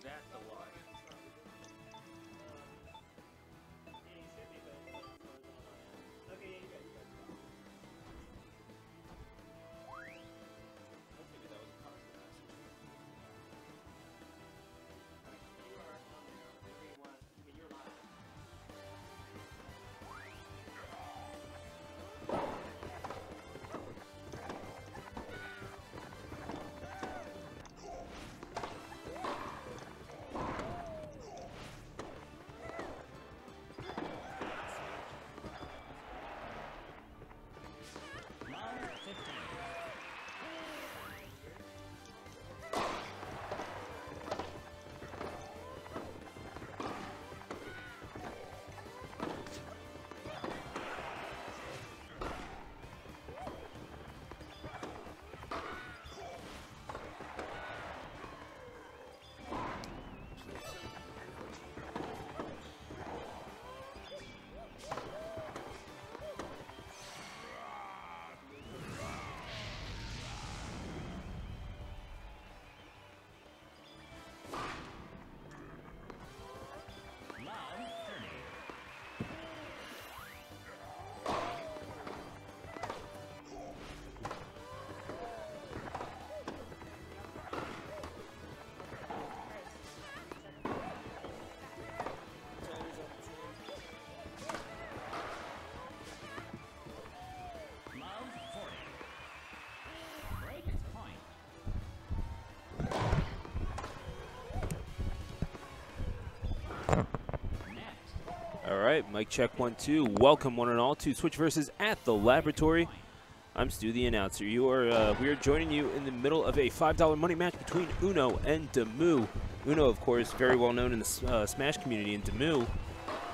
at the line. All right, mic check 1 2. Welcome one and all to Switch versus at the Laboratory. I'm Stu, the announcer. We are joining you in the middle of a $5 money match between Uno and DaMu. Uno, of course, very well known in the Smash community, and DaMu,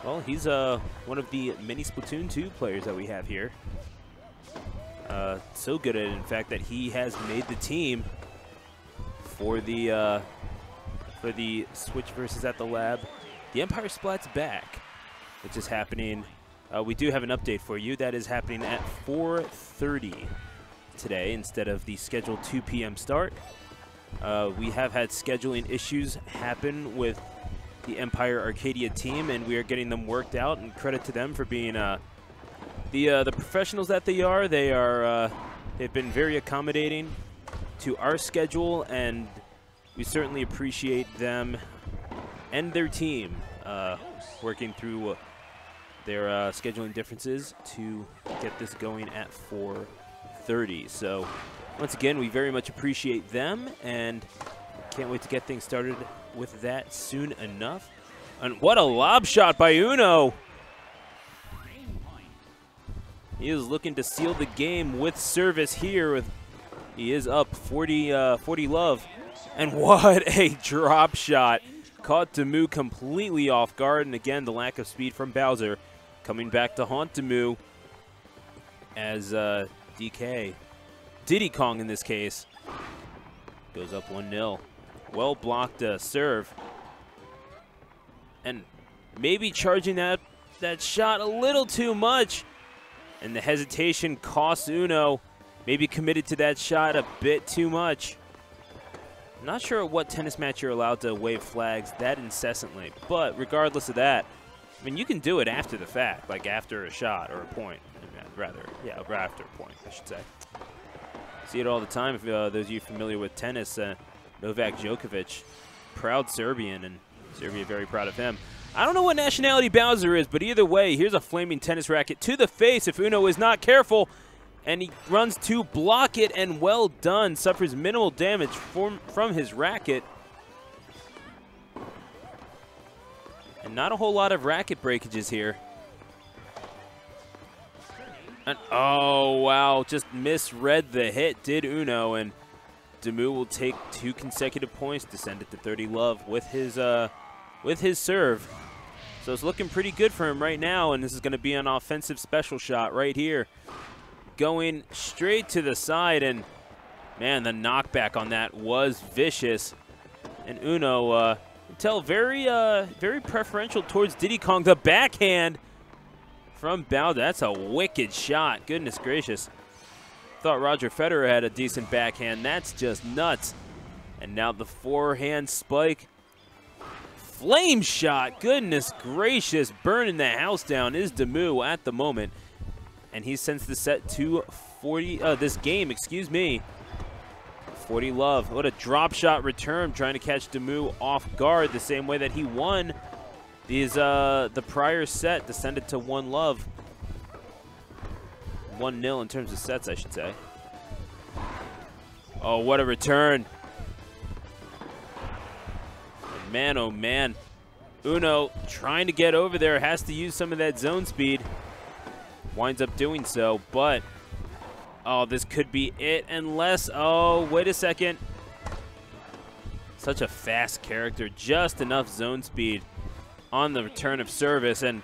well, he's one of the many Splatoon 2 players that we have here. So good at it, in fact, that he has made the team for the Switch versus at the Lab. The Empire Splat's back, which is happening. We do have an update for you. That is happening at 4:30 today instead of the scheduled 2 p.m. start. We have had scheduling issues happen with the Empire Arcadia team, and we are getting them worked out, and credit to them for being the professionals that they are. They've been very accommodating to our schedule, and we certainly appreciate them and their team working through their scheduling differences to get this going at 4:30. So once again, we very much appreciate them and can't wait to get things started with that soon enough. And what a lob shot by Uno! He is looking to seal the game with service here. He is up 40 love. And what a drop shot. Caught DaMu completely off guard, and again, the lack of speed from Bowser coming back to haunt DaMu as Diddy Kong in this case, goes up 1-0. Well blocked serve. And maybe charging that shot a little too much. And the hesitation costs Uno. Maybe committed to that shot a bit too much. Not sure at what tennis match you're allowed to wave flags that incessantly, but regardless of that, I mean, you can do it after the fact, like after a shot or a point. After a point, I should say. See it all the time. If those of you familiar with tennis, Novak Djokovic, proud Serbian, and Serbia very proud of him. I don't know what nationality Bowser is, but either way, here's a flaming tennis racket to the face if Uno is not careful. And he runs to block it, and well done. Suffers minimal damage from his racket. And not a whole lot of racket breakages here. And oh, wow, just misread the hit, did Uno. And DaMu will take 2 consecutive points to send it to 30 love with his serve. So it's looking pretty good for him right now, and this is going to be an offensive special shot right here. Going straight to the side, and man, the knockback on that was vicious. And Uno, tell very preferential towards Diddy Kong. The backhand from Bowser. That's a wicked shot. Goodness gracious. Thought Roger Federer had a decent backhand. That's just nuts. And now the forehand spike flame shot. Goodness gracious. Burning the house down is DaMu at the moment. And he sends the set to 40, this game, excuse me. 40 love. What a drop shot return, trying to catch DaMu off guard the same way that he won these, the prior set, descended to 1 love. 1-0 in terms of sets, I should say. Oh, what a return. Man, oh man. Uno trying to get over there, has to use some of that zone speed. Winds up doing so, but oh, this could be it unless, oh, wait a second. Such a fast character, just enough zone speed on the return of service and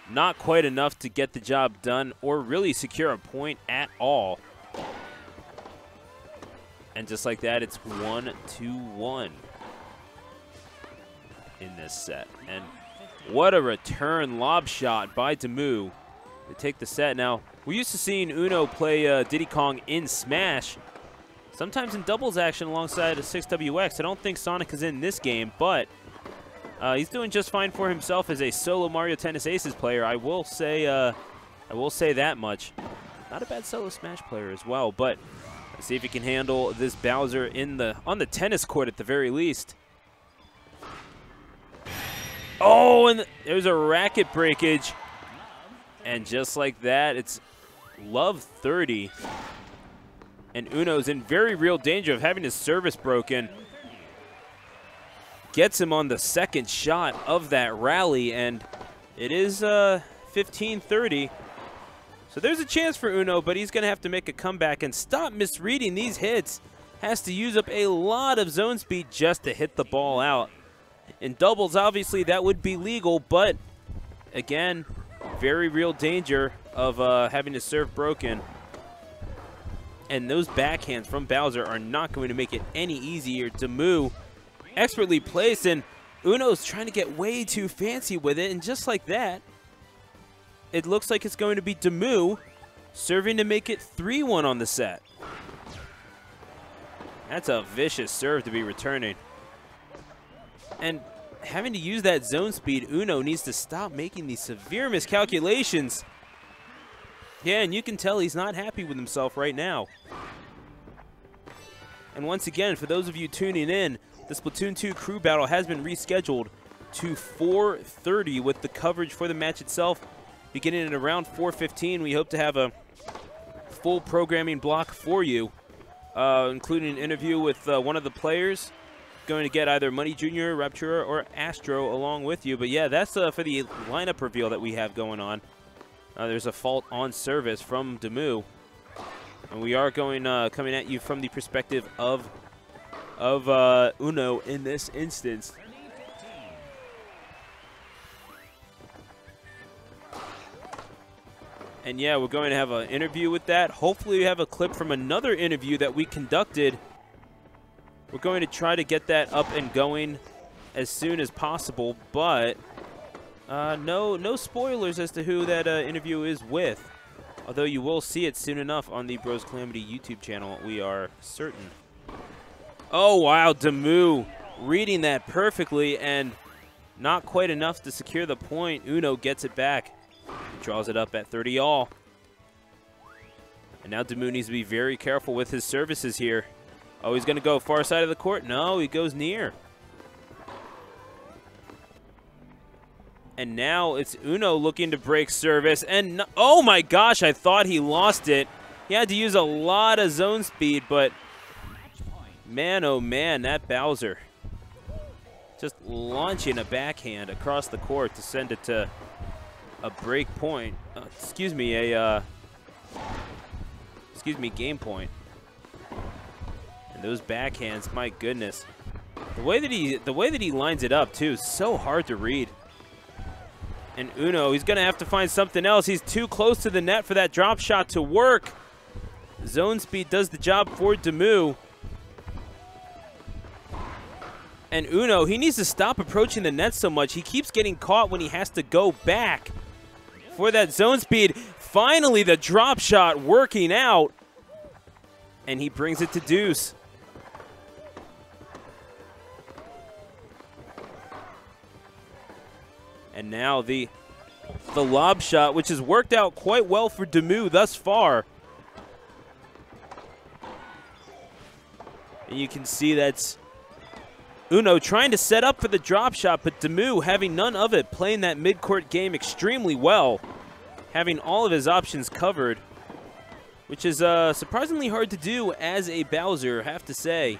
not quite enough to get the job done or really secure a point at all. And just like that, it's 1-1 in this set. And what a return lob shot by DaMu to take the set. Now, we're used to seeing Uno play Diddy Kong in Smash, sometimes in doubles action alongside a 6WX. I don't think Sonic is in this game, but he's doing just fine for himself as a solo Mario Tennis Aces player. I will say that much. Not a bad solo Smash player as well, but let's see if he can handle this Bowser on the tennis court at the very least. Oh, and there's a racket breakage. And just like that, it's love 30. And Uno's in very real danger of having his service broken. Gets him on the second shot of that rally, and it is 15-30. So there's a chance for Uno, but he's going to have to make a comeback and stop misreading these hits. Has to use up a lot of zone speed just to hit the ball out. In doubles, obviously, that would be legal, but again, very real danger of having his serve broken. And those backhands from Bowser are not going to make it any easier. DaMu expertly placed, and Uno's trying to get way too fancy with it, and just like that, it looks like it's going to be DaMu serving to make it 3-1 on the set. That's a vicious serve to be returning. And having to use that zone speed, Uno needs to stop making these severe miscalculations. Yeah, and you can tell he's not happy with himself right now. And once again, for those of you tuning in, the Splatoon 2 crew battle has been rescheduled to 4:30 with the coverage for the match itself beginning at around 4:15. We hope to have a full programming block for you, including an interview with one of the players. Going to get either Money Jr., Raptura, or Astro along with you. But yeah, that's for the lineup reveal that we have going on. There's a fault on service from DaMu. And we are going coming at you from the perspective of Uno in this instance. And yeah, we're going to have an interview with that. Hopefully we have a clip from another interview that we conducted. We're going to try to get that up and going as soon as possible, but no spoilers as to who that interview is with. Although you will see it soon enough on the Bros Calamity YouTube channel, we are certain. Oh, wow, DaMu reading that perfectly and not quite enough to secure the point. Uno gets it back. He draws it up at 30-all. And now DaMu needs to be very careful with his services here. Oh, he's going to go far side of the court? No, he goes near. And now it's Uno looking to break service. And no, oh my gosh, I thought he lost it. He had to use a lot of zone speed, but man, oh man, that Bowser just launching a backhand across the court to send it to a break point. Excuse me, game point. And those backhands, my goodness. The way that he lines it up too is so hard to read. And Uno, he's gonna have to find something else. He's too close to the net for that drop shot to work. Zone speed does the job for DaMu. And Uno, he needs to stop approaching the net so much. He keeps getting caught when he has to go back for that zone speed. Finally, the drop shot working out. And he brings it to deuce. And now the lob shot, which has worked out quite well for DaMu thus far. And you can see that's Uno trying to set up for the drop shot, but DaMu having none of it, playing that mid-court game extremely well, having all of his options covered, which is surprisingly hard to do as a Bowser, I have to say.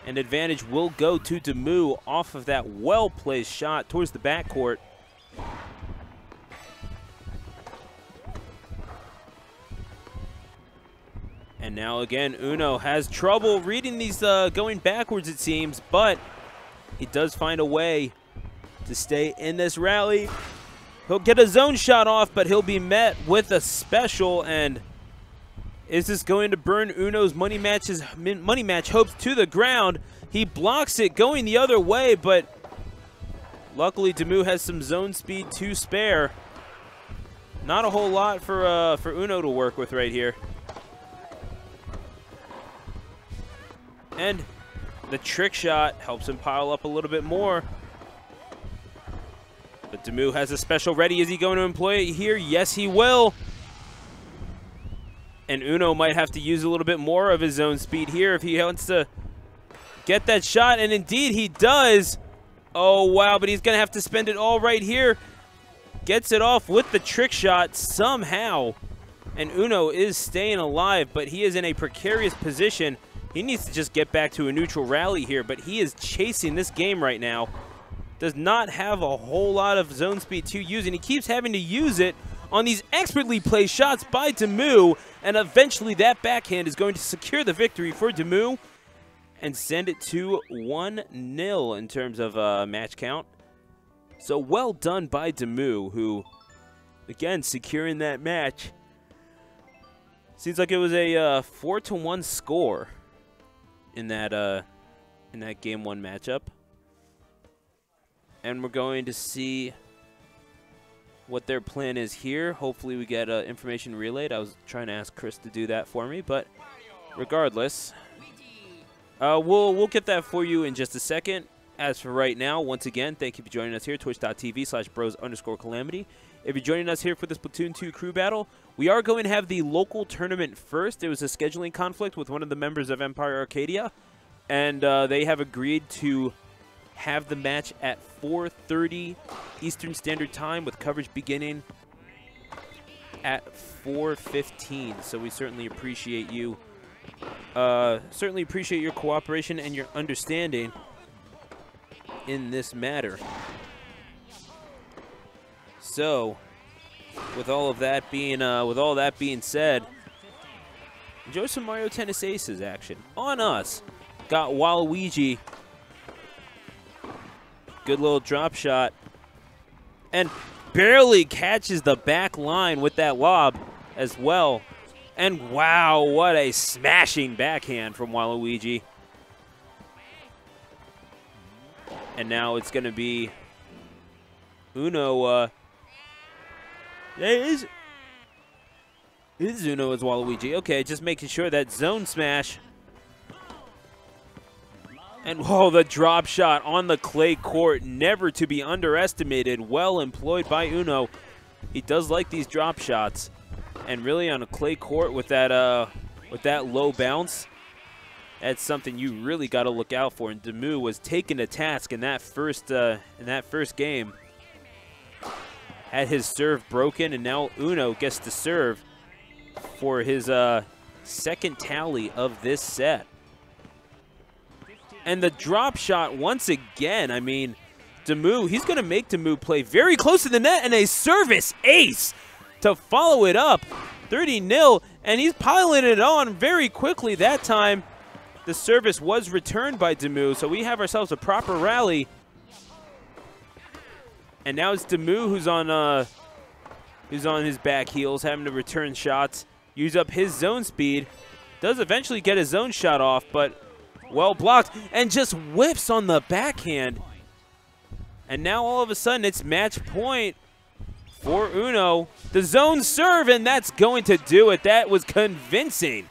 And advantage will go to DaMu off of that well-placed shot towards the backcourt. And now again, Uno has trouble reading these going backwards, it seems, but he does find a way to stay in this rally. He'll get a zone shot off, but he'll be met with a special. And is this going to burn Uno's money match hopes to the ground? He blocks it going the other way, but luckily DaMu has some zone speed to spare. Not a whole lot for Uno to work with right here. And the trick shot helps him pile up a little bit more. But DaMu has a special ready. Is he going to employ it here? Yes, he will. And Uno might have to use a little bit more of his own speed here if he wants to get that shot. And indeed, he does. Oh, wow, but he's going to have to spend it all right here. Gets it off with the trick shot somehow. And Uno is staying alive, but he is in a precarious position. He needs to just get back to a neutral rally here, but he is chasing this game right now. Does not have a whole lot of zone speed to use, and he keeps having to use it on these expertly played shots by DaMu, and eventually that backhand is going to secure the victory for DaMu and send it to 1-0 in terms of match count. So well done by DaMu, who, again, securing that match. Seems like it was a 4-1 score in that game 1 matchup. And we're going to see what their plan is here. Hopefully we get information relayed. I was trying to ask Chris to do that for me, but regardless, we'll get that for you in just a second. As for right now, once again, thank you for joining us here, twitch.tv/bros_calamity. If you're joining us here for the Splatoon 2 crew battle, we are going to have the local tournament first. There was a scheduling conflict with one of the members of Empire Arcadia, and they have agreed to have the match at 4:30 Eastern Standard Time, with coverage beginning at 4:15. So we certainly appreciate you, your cooperation and your understanding in this matter. So, with all that being said, enjoy some Mario Tennis Aces action on us. Got Waluigi. Good little drop shot. And barely catches the back line with that lob as well. And wow, what a smashing backhand from Waluigi. And now it's going to be Uno. It is Uno as Waluigi. Okay, just making sure that zone smash. And whoa, the drop shot on the clay court, never to be underestimated. Well employed by Uno. He does like these drop shots, and really on a clay court with that low bounce, that's something you really got to look out for. And DaMu was taken to task in that first game. Had his serve broken, and now Uno gets to serve for his second tally of this set. And the drop shot once again, I mean, DaMu, he's going to make DaMu play very close to the net, and a service ace to follow it up. 30-0, and he's piling it on very quickly that time. The service was returned by DaMu, so we have ourselves a proper rally. And now it's DaMu who's on his back heels, having to return shots, use up his zone speed. Does eventually get his zone shot off, but well blocked, and just whips on the backhand. And now all of a sudden it's match point for Uno. The zone serve, and that's going to do it. That was convincing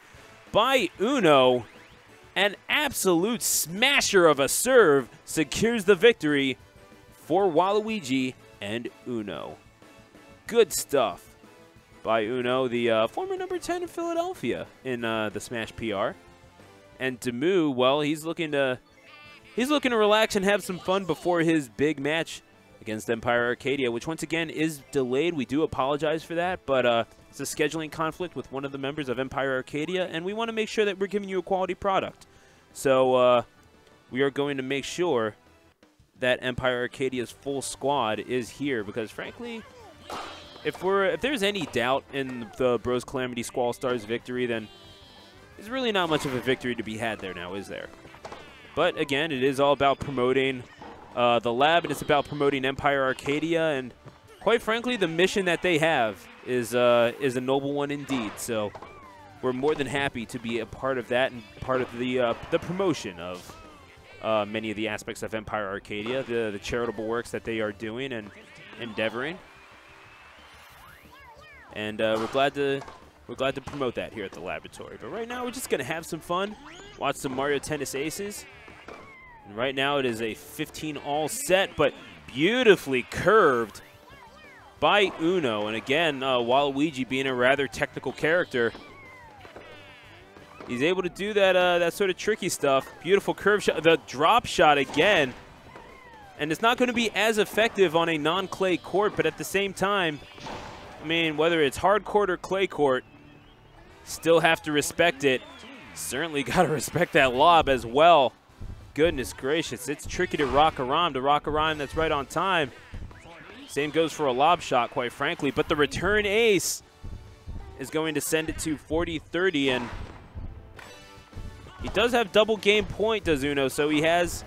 by Uno. An absolute smasher of a serve secures the victory for Waluigi and Uno. Good stuff by Uno, the former number 10 in Philadelphia in the Smash PR. And DaMu, well, he's looking to relax and have some fun before his big match against Empire Arcadia, which once again is delayed. We do apologize for that, but it's a scheduling conflict with one of the members of Empire Arcadia, and we want to make sure that we're giving you a quality product. So we are going to make sure that Empire Arcadia's full squad is here, because frankly, if there's any doubt in the Bros Calamity Squall Stars victory, then there's really not much of a victory to be had there now, is there? But again, it is all about promoting the lab, and it's about promoting Empire Arcadia, and quite frankly, the mission that they have is a noble one indeed. So we're more than happy to be a part of that and part of the promotion of many of the aspects of Empire Arcadia, the charitable works that they are doing and endeavoring. And we're glad to promote that here at the laboratory. But right now, we're just gonna have some fun, watch some Mario Tennis Aces. And right now, it is a 15-all set, but beautifully curved by Uno. And again, Waluigi being a rather technical character, he's able to do that sort of tricky stuff. Beautiful curve shot, the drop shot again. And it's not going to be as effective on a non-clay court, but at the same time, I mean, whether it's hard court or clay court, still have to respect it. Certainly got to respect that lob as well. Goodness gracious, it's tricky to rock a rhyme that's right on time. Same goes for a lob shot, quite frankly, but the return ace is going to send it to 40-30, and he does have double game point, does Uno, so he has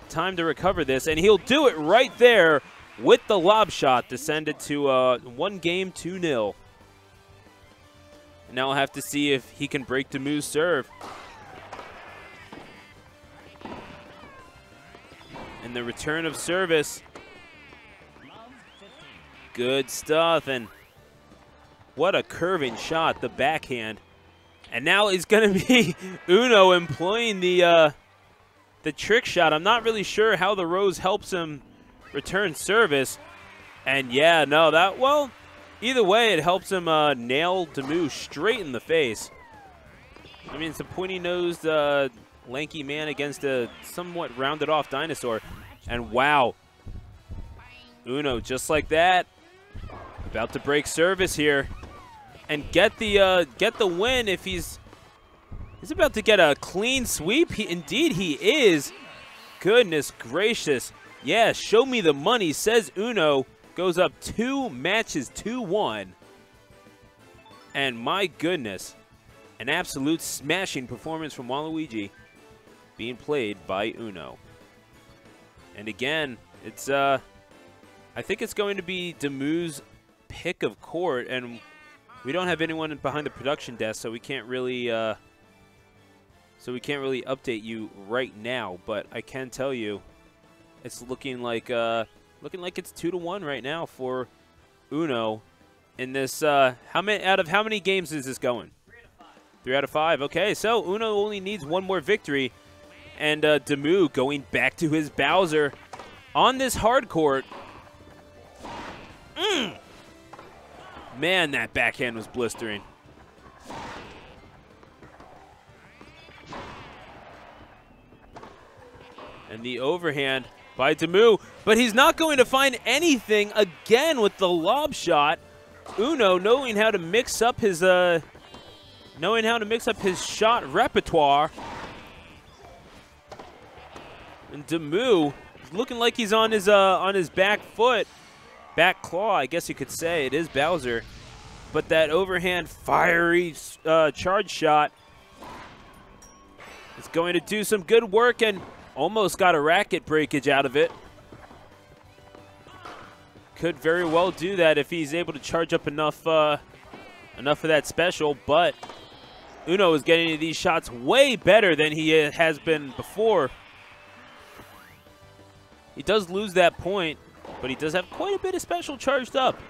time to recover this, and he'll do it right there with the lob shot to send it to 1 game 2-0. Now we'll have to see if he can break DaMu's serve. And the return of service. Good stuff, and what a curving shot, the backhand. And now it's going to be Uno employing the trick shot. I'm not really sure how the rose helps him return service. And yeah, no, well, either way, it helps him nail DaMu straight in the face. I mean, it's a pointy-nosed, lanky man against a somewhat rounded-off dinosaur. And wow, Uno, just like that, about to break service here and get the win. If he's about to get a clean sweep, indeed he is. Goodness gracious. Yeah, show me the money, says Uno. Goes up 2 matches, 2-1. And my goodness, an absolute smashing performance from Waluigi being played by Uno. And again, it's I think it's going to be DaMu's pick of court, and we don't have anyone behind the production desk, so we can't really update you right now. But I can tell you, it's looking like it's 2-1 right now for Uno in this. Out of how many games is this going? 3 out of 5. Okay, so Uno only needs 1 more victory, and DaMu going back to his Bowser on this hard court. Man, that backhand was blistering. And the overhand by DaMu, but he's not going to find anything again with the lob shot. Uno knowing how to mix up his shot repertoire. And DaMu looking like he's on his back foot. Back claw, I guess you could say. It is Bowser. But that overhand fiery charge shot is going to do some good work, and almost got a racket breakage out of it. Could very well do that if he's able to charge up enough of that special, but Uno is getting these shots way better than he has been before. He does lose that point, but he does have quite a bit of special charged up.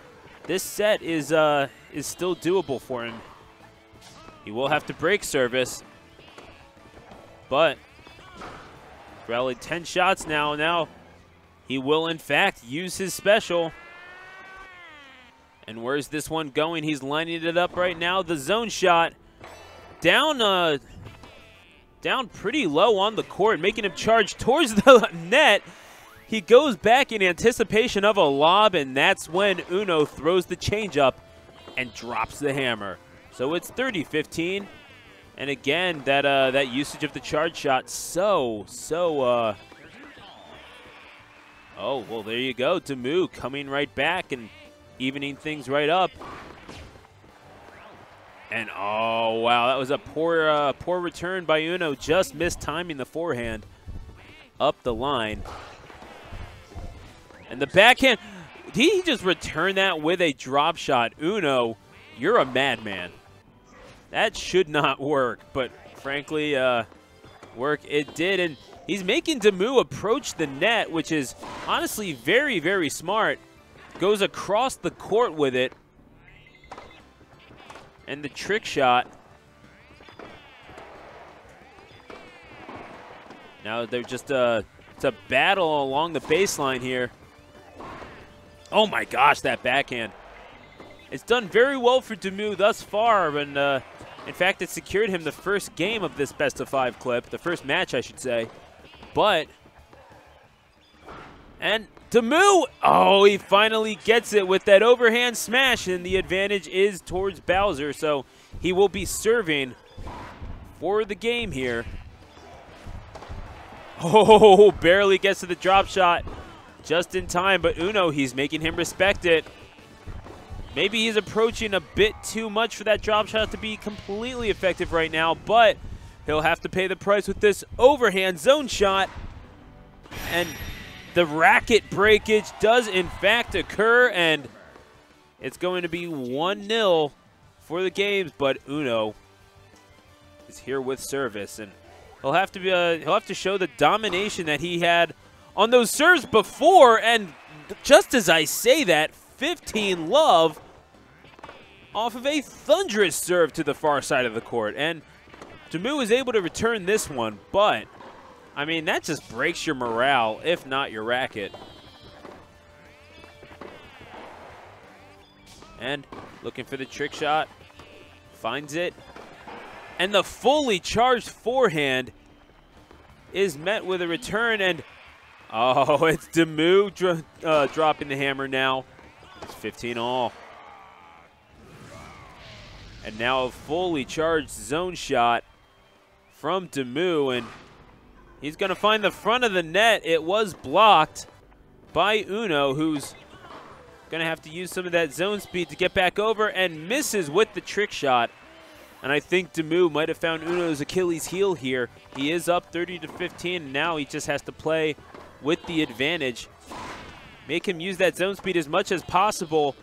This set is still doable for him. He will have to break service, but rallied 10 shots now. Now he will, in fact, use his special. And where's this one going? He's lining it up right now. The zone shot down pretty low on the court, making him charge towards the net. He goes back in anticipation of a lob, and that's when Uno throws the changeup and drops the hammer. So it's 30-15. And again, that usage of the charge shot, oh, well, there you go. DaMu coming right back and evening things right up. And oh, wow, that was a poor return by Uno. Just missed timing the forehand up the line. And the backhand, he just returned that with a drop shot. Uno, you're a madman. That should not work, but frankly, work it did. And he's making DaMu approach the net, which is honestly very, very smart. Goes across the court with it. And the trick shot. Now they're just it's a battle along the baseline here. Oh my gosh, that backhand. It's done very well for DaMu thus far, and in fact, it secured him the first game of this best-of-5 clip, the first match, I should say. And DaMu, oh, he finally gets it with that overhand smash, and the advantage is towards Bowser, so he will be serving for the game here. Oh, barely gets to the drop shot just in time, but Uno, he's making him respect it. Maybe he's approaching a bit too much for that drop shot to be completely effective right now, but he'll have to pay the price with this overhand zone shot. And the racket breakage does in fact occur, and it's going to be 1-0 for the games, but Uno is here with service, and he'll have to show the domination that he had on those serves before. And just as I say that, 15 love off of a thunderous serve to the far side of the court. And DaMu is able to return this one, but, I mean, that just breaks your morale, if not your racket. And looking for the trick shot, finds it. And the fully charged forehand is met with a return, and oh, it's DaMu dropping the hammer now. It's 15-all. And now a fully charged zone shot from DaMu, and he's going to find the front of the net. It was blocked by Uno, who's going to have to use some of that zone speed to get back over, and misses with the trick shot. And I think DaMu might have found Uno's Achilles heel here. He is up 30-15, and now he just has to play with the advantage. Make him use that zone speed as much as possible.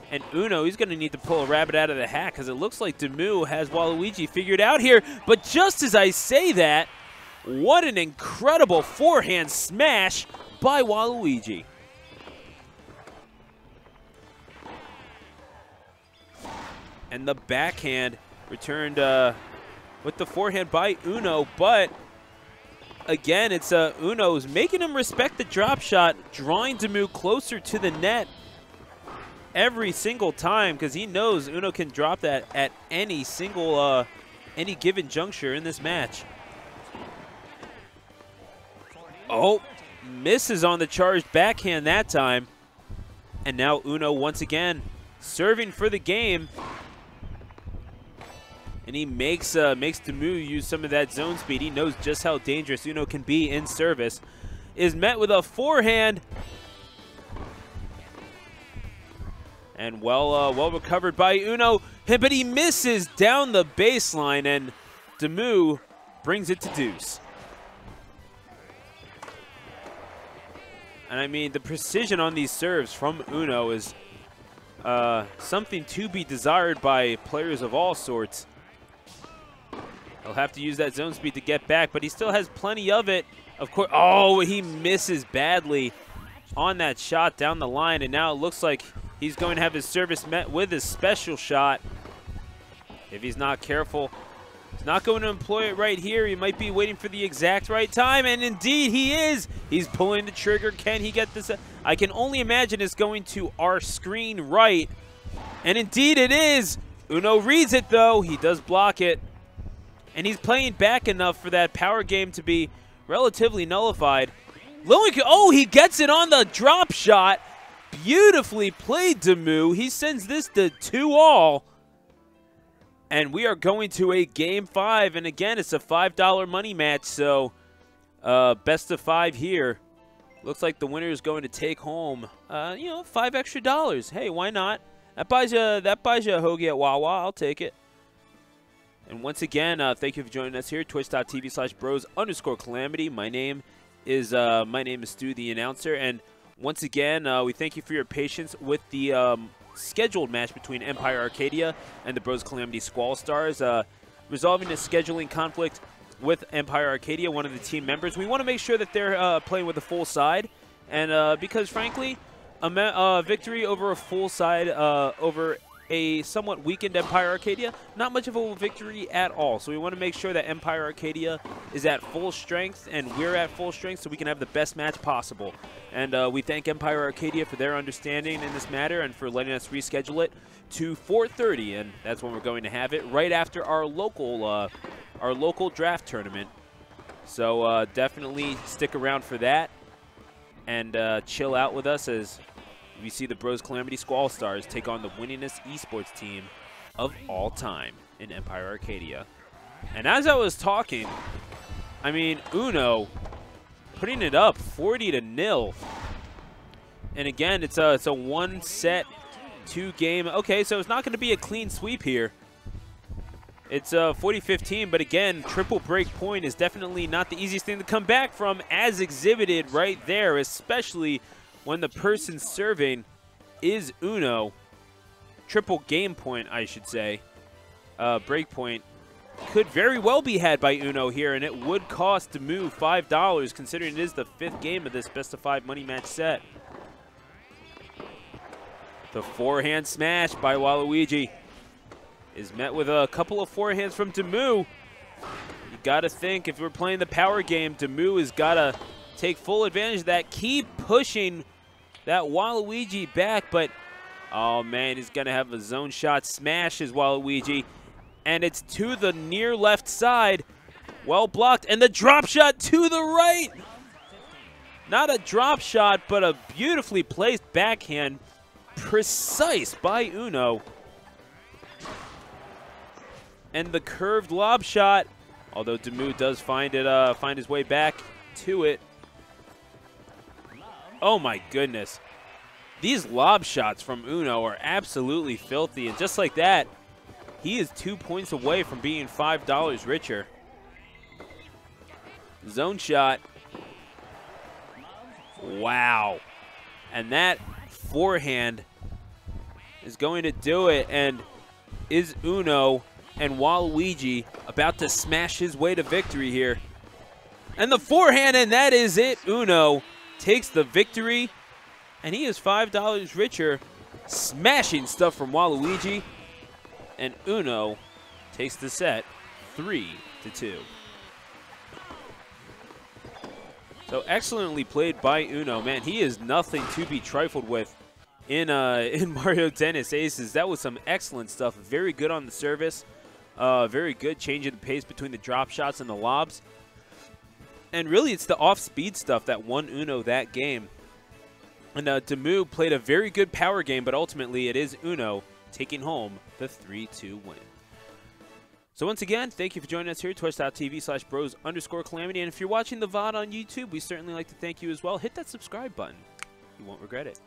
And Uno, he's going to need to pull a rabbit out of the hat, because it looks like DaMu has Waluigi figured out here. But just as I say that, what an incredible forehand smash by Waluigi. And the backhand returned with the forehand by Uno, but again, it's Uno's making him respect the drop shot, drawing DaMu closer to the net every single time, because he knows Uno can drop that at any given juncture in this match. Oh, misses on the charged backhand that time. And now Uno once again serving for the game. And he makes DaMu use some of that zone speed. He knows just how dangerous Uno can be in service. Is met with a forehand. And well recovered by Uno. But he misses down the baseline, and DaMu brings it to deuce. And I mean, the precision on these serves from Uno is something to be desired by players of all sorts. He'll have to use that zone speed to get back, but he still has plenty of it. Of course, oh, he misses badly on that shot down the line, and now it looks like he's going to have his service met with his special shot if he's not careful. He's not going to employ it right here. He might be waiting for the exact right time, and indeed he is. He's pulling the trigger. Can he get this? I can only imagine it's going to our screen right, and indeed it is. Uno reads it, though. He does block it, and he's playing back enough for that power game to be relatively nullified. Oh, he gets it on the drop shot. Beautifully played, DaMu. He sends this to 2-all. And we are going to a Game 5. And again, it's a $5 money match. So, best of 5 here. Looks like the winner is going to take home, $5 extra. Hey, why not? That buys you a hoagie at Wawa. I'll take it. And once again, thank you for joining us here. Twitch.tv/bros_calamity. My name is Stu, the announcer. And once again, we thank you for your patience with the scheduled match between Empire Arcadia and the Bros Calamity Squall Stars. Resolving a scheduling conflict with Empire Arcadia, one of the team members. We want to make sure that they're playing with a full side. And because, frankly, a victory over a full side, over a somewhat weakened Empire Arcadia, not much of a victory at all. So we want to make sure that Empire Arcadia is at full strength and we're at full strength so we can have the best match possible. And we thank Empire Arcadia for their understanding in this matter and for letting us reschedule it to 4:30, and that's when we're going to have it, right after our local draft tournament. So definitely stick around for that and chill out with us as we see the Bros Calamity Squall Stars take on the winningest esports team of all time in Empire Arcadia. And as I was talking, I mean, Uno putting it up 40-0. And again, it's a one-set, two-game. Okay, so it's not going to be a clean sweep here. It's 40-15, but again, triple break point is definitely not the easiest thing to come back from, as exhibited right there, especially when the person serving is Uno. Triple game point, I should say. Break point could very well be had by Uno here, and it would cost DaMu $5, considering it is the 5th game of this best-of-5 money match set. The forehand smash by Waluigi is met with a couple of forehands from DaMu. You got to think, if we're playing the power game, DaMu has got to take full advantage of that. Keep pushing that Waluigi back, but oh man, he's going to have a zone shot. Smashes Waluigi, and it's to the near left side. Well blocked, and the drop shot to the right. Not a drop shot, but a beautifully placed backhand. Precise by Uno. And the curved lob shot, although DaMu does find his way back to it. Oh my goodness. These lob shots from Uno are absolutely filthy, and just like that, he is 2 points away from being $5 richer. Zone shot. Wow. And that forehand is going to do it, and is Uno and Waluigi about to smash his way to victory here. And the forehand, and that is it. Uno takes the victory, and he is $5 richer. Smashing stuff from Waluigi, and Uno takes the set 3-2. So excellently played by Uno. Man, he is nothing to be trifled with in Mario Tennis Aces. That was some excellent stuff. Very good on the service. Very good changing the pace between the drop shots and the lobs. And really, it's the off-speed stuff that won Uno that game. And DaMu played a very good power game, but ultimately it is Uno taking home the 3-2 win. So once again, thank you for joining us here at twitch.tv/bros_calamity. And if you're watching the VOD on YouTube, we certainly like to thank you as well. Hit that subscribe button. You won't regret it.